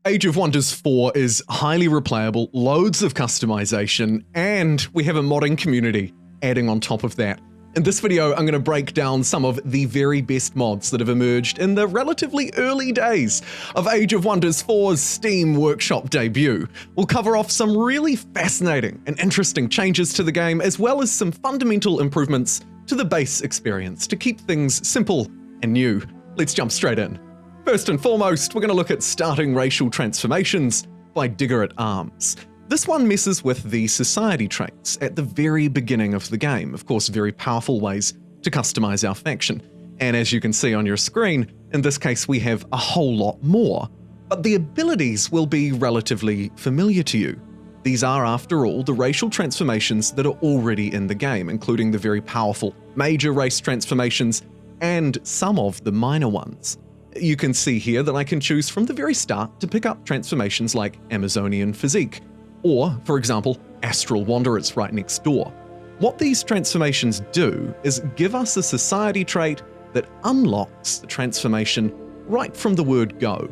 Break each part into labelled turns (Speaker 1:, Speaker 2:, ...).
Speaker 1: Age of Wonders 4 is highly replayable, loads of customization, and we have a modding community adding on top of that. In this video, I'm going to break down some of the very best mods that have emerged in the relatively early days of Age of Wonders 4's Steam Workshop debut. We'll cover off some really fascinating and interesting changes to the game, as well as some fundamental improvements to the base experience to keep things simple and new. Let's jump straight in. First and foremost, we're going to look at starting racial transformations by Digger at Arms. This one messes with the society traits at the very beginning of the game, of course very powerful ways to customize our faction. And as you can see on your screen, in this case we have a whole lot more. But the abilities will be relatively familiar to you. These are, after all, the racial transformations that are already in the game, including the very powerful major race transformations and some of the minor ones. You can see here that I can choose from the very start to pick up transformations like Amazonian Physique, or, for example, Astral Wanderers right next door. What these transformations do is give us a society trait that unlocks the transformation right from the word go.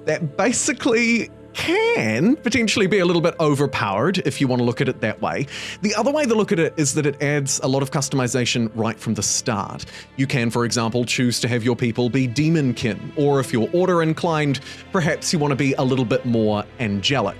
Speaker 1: That basically can potentially be a little bit overpowered if you want to look at it that way. The other way to look at it is that it adds a lot of customization right from the start. You can, for example, choose to have your people be demonkin, or if you're order inclined, perhaps you want to be a little bit more angelic.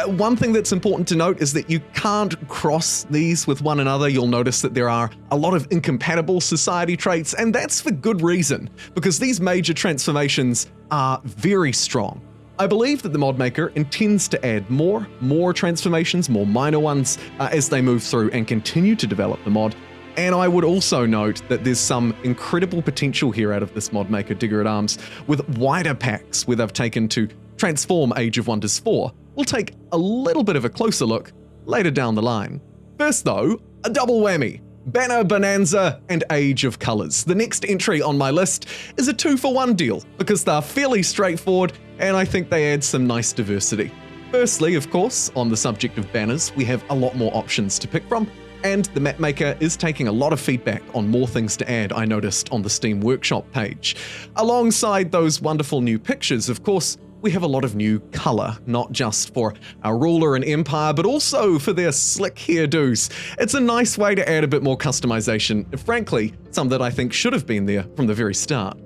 Speaker 1: One thing that's important to note is that you can't cross these with one another. You'll notice that there are a lot of incompatible society traits, and that's for good reason, because these major transformations are very strong. I believe that the mod maker intends to add more transformations, more minor ones, as they move through and continue to develop the mod. And I would also note that there's some incredible potential here out of this mod maker, Digger at Arms, with wider packs where they've taken to transform Age of Wonders 4. We'll take a little bit of a closer look later down the line. First though, a double whammy. Banner, Bonanza, and Age of Colors. The next entry on my list is a 2-for-1 deal, because they're fairly straightforward and I think they add some nice diversity. Firstly, of course, on the subject of banners, we have a lot more options to pick from, and the map maker is taking a lot of feedback on more things to add, I noticed on the Steam Workshop page. Alongside those wonderful new pictures, of course, we have a lot of new colour, not just for our ruler and empire, but also for their slick hairdos. It's a nice way to add a bit more customization, frankly, some that I think should have been there from the very start.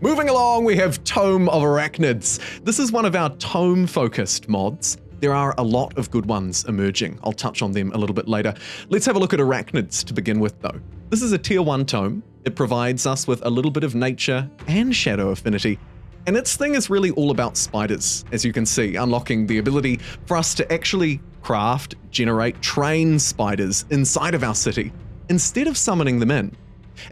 Speaker 1: Moving along, we have Tome of Arachnids. This is one of our tome-focused mods. There are a lot of good ones emerging. I'll touch on them a little bit later. Let's have a look at Arachnids to begin with, though. This is a Tier 1 tome. It provides us with a little bit of nature and shadow affinity. And its thing is really all about spiders, as you can see, unlocking the ability for us to actually craft, generate, train spiders inside of our city, instead of summoning them in.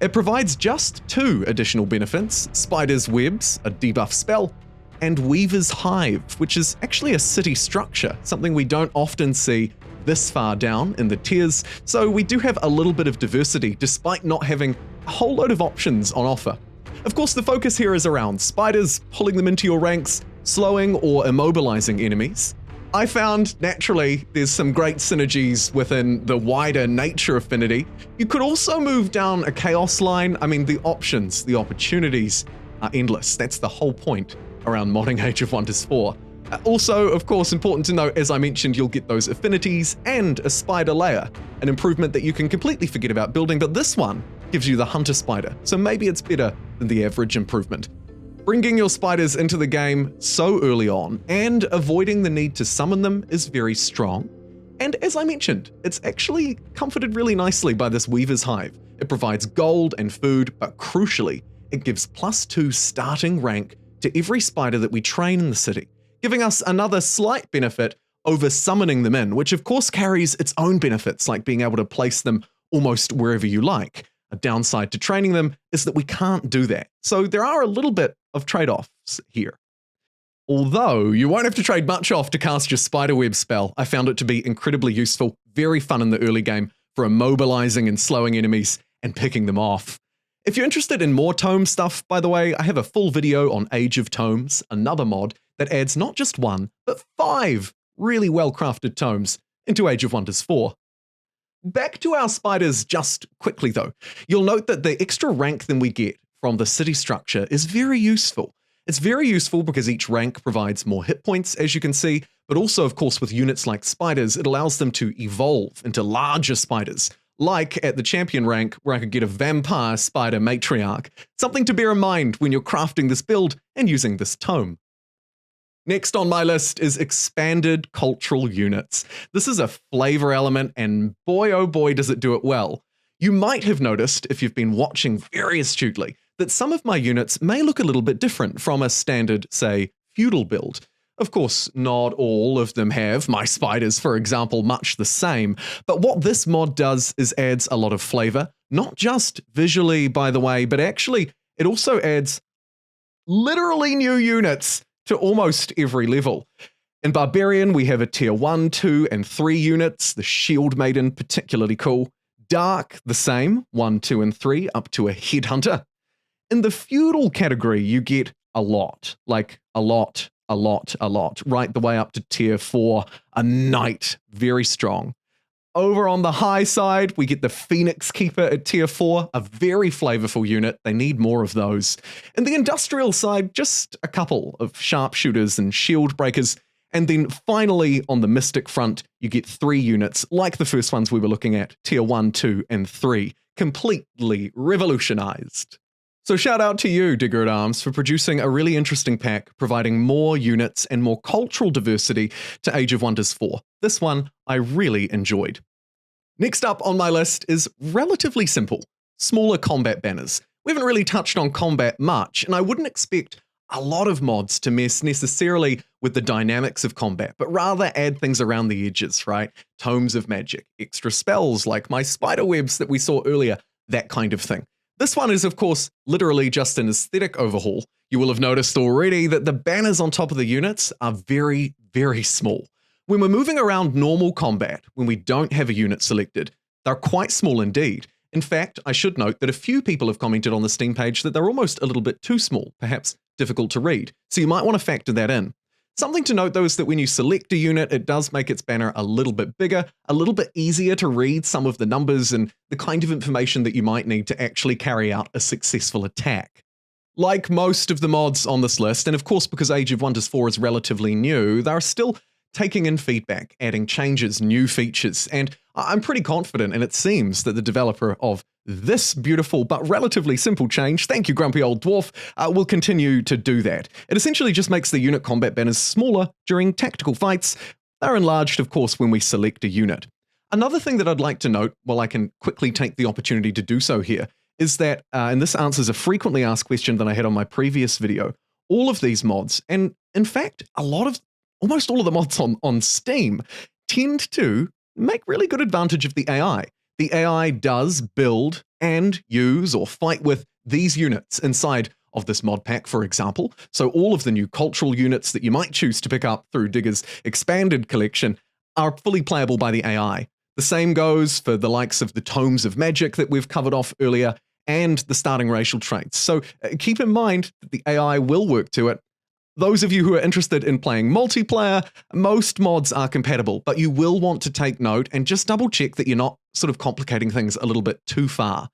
Speaker 1: It provides just 2 additional benefits: Spider's Webs, a debuff spell, and Weaver's Hive, which is actually a city structure, something we don't often see this far down in the tiers, so we do have a little bit of diversity despite not having a whole load of options on offer. Of course, the focus here is around spiders, pulling them into your ranks, slowing or immobilizing enemies. I found, naturally, there's some great synergies within the wider nature affinity. You could also move down a chaos line. I mean, the options, the opportunities are endless. That's the whole point around modding Age of Wonders 4. Also, of course, important to note, as I mentioned, you'll get those affinities and a spider layer, an improvement that you can completely forget about building, but this one gives you the hunter spider, so maybe it's better than the average improvement. Bringing your spiders into the game so early on and avoiding the need to summon them is very strong. And as I mentioned, it's actually comforted really nicely by this Weaver's Hive. It provides gold and food, but crucially, it gives +2 starting rank to every spider that we train in the city, giving us another slight benefit over summoning them in, which of course carries its own benefits, like being able to place them almost wherever you like. A downside to training them is that we can't do that, so there are a little bit of trade-offs here. Although you won't have to trade much off to cast your spiderweb spell, I found it to be incredibly useful, very fun in the early game for immobilizing and slowing enemies and picking them off. If you're interested in more tome stuff, by the way, I have a full video on Age of Tomes, another mod that adds not just 1, but 5 really well-crafted tomes into Age of Wonders 4. Back to our spiders just quickly though. You'll note that the extra rank that we get from the city structure is very useful. It's very useful because each rank provides more hit points, as you can see, but also, of course, with units like spiders, it allows them to evolve into larger spiders, like at the champion rank, where I could get a vampire spider matriarch. Something to bear in mind when you're crafting this build and using this tome. Next on my list is expanded cultural units. This is a flavor element, and boy oh boy does it do it well. You might have noticed, if you've been watching very astutely, that some of my units may look a little bit different from a standard, say, feudal build. Of course, not all of them have, my spiders for example, much the same, but what this mod does is adds a lot of flavor, not just visually by the way, but actually it also adds literally new units to almost every level. In Barbarian, we have a tier 1, 2, and 3 units, the Shield Maiden particularly cool. Dark, the same, 1, 2, and 3, up to a Headhunter. In the Feudal category, you get a lot, like a lot, right the way up to tier 4, a Knight, very strong. Over on the high side, we get the Phoenix Keeper at tier 4, a very flavorful unit. They need more of those. In the industrial side, just a couple of sharpshooters and shield breakers. And then finally, on the Mystic front, you get 3 units, like the first ones we were looking at, tier 1, 2, and 3, completely revolutionized. So shout out to you, Digger at Arms, for producing a really interesting pack, providing more units and more cultural diversity to Age of Wonders 4. This one I really enjoyed. Next up on my list is relatively simple, smaller combat banners. We haven't really touched on combat much, and I wouldn't expect a lot of mods to mess necessarily with the dynamics of combat, but rather add things around the edges, right? Tomes of magic, extra spells like my spider webs that we saw earlier, that kind of thing. This one is, of course, literally just an aesthetic overhaul. You will have noticed already that the banners on top of the units are very, very small. When we're moving around normal combat, when we don't have a unit selected, they're quite small indeed. In fact, I should note that a few people have commented on the Steam page that they're almost a little bit too small, perhaps difficult to read, so you might want to factor that in. Something to note though is that when you select a unit, it does make its banner a little bit bigger, a little bit easier to read some of the numbers and the kind of information that you might need to actually carry out a successful attack. Like most of the mods on this list, and of course because Age of Wonders 4 is relatively new, they're still taking in feedback, adding changes, new features, and I'm pretty confident, and it seems that the developer of this beautiful but relatively simple change, thank you Grumpy Old Dwarf, will continue to do that. It essentially just makes the unit combat banners smaller during tactical fights. They're enlarged, of course, when we select a unit. Another thing that I'd like to note, while I can quickly take the opportunity to do so here, is that, and this answers a frequently asked question that I had on my previous video, all of these mods, and in fact, almost all of the mods on Steam, tend to make really good advantage of the AI. The AI does build and use or fight with these units inside of this mod pack, for example. So all of the new cultural units that you might choose to pick up through Digger's expanded collection are fully playable by the AI. The same goes for the likes of the Tomes of Magic that we've covered off earlier and the starting racial traits. So keep in mind that the AI will work to it. Those of you who are interested in playing multiplayer, most mods are compatible, but you will want to take note and just double check that you're not sort of complicating things a little bit too far.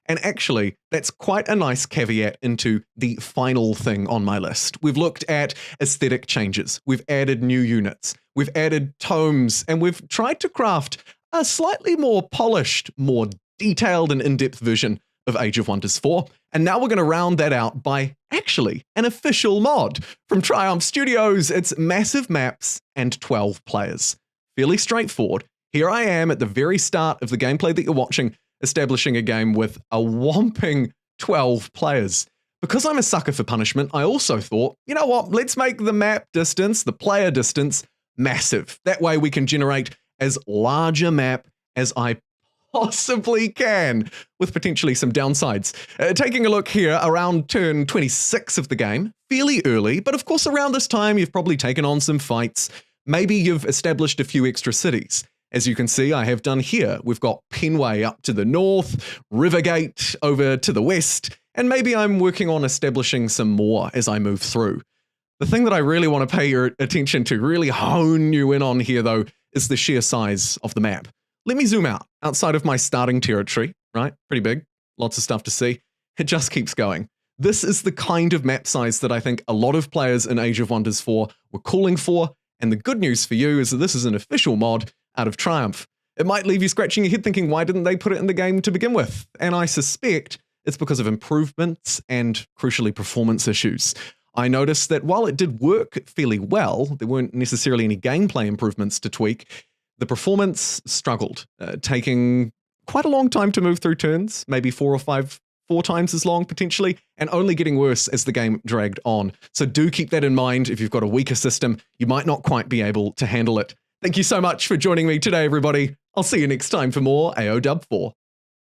Speaker 1: And actually, that's quite a nice caveat into the final thing on my list. We've looked at aesthetic changes, we've added new units, we've added tomes, and we've tried to craft a slightly more polished, more detailed and in-depth version of Age of Wonders 4. And now we're going to round that out by actually an official mod from Triumph Studios. It's massive maps and 12 players. Fairly straightforward. Here I am at the very start of the gameplay that you're watching, establishing a game with a whopping 12 players. Because I'm a sucker for punishment, I also thought, you know what, let's make the map distance, the player distance, massive. That way we can generate as large a map as I possibly can, with potentially some downsides. Taking a look here around turn 26 of the game, fairly early, but of course around this time you've probably taken on some fights. Maybe you've established a few extra cities. As you can see, I have done here. We've got Penway up to the north, Rivergate over to the west, and maybe I'm working on establishing some more as I move through. The thing that I really want to pay your attention to, really hone you in on here though, is the sheer size of the map. Let me zoom out, outside of my starting territory, right? Pretty big, lots of stuff to see. It just keeps going. This is the kind of map size that I think a lot of players in Age of Wonders 4 were calling for, and the good news for you is that this is an official mod out of Triumph. It might leave you scratching your head thinking, why didn't they put it in the game to begin with? And I suspect it's because of improvements and, crucially, performance issues. I noticed that while it did work fairly well, there weren't necessarily any gameplay improvements to tweak. The performance struggled, taking quite a long time to move through turns, maybe 4 times as long potentially, and only getting worse as the game dragged on. So do keep that in mind. If you've got a weaker system, you might not quite be able to handle it. Thank you so much for joining me today, everybody. I'll see you next time for more AO Dub 4.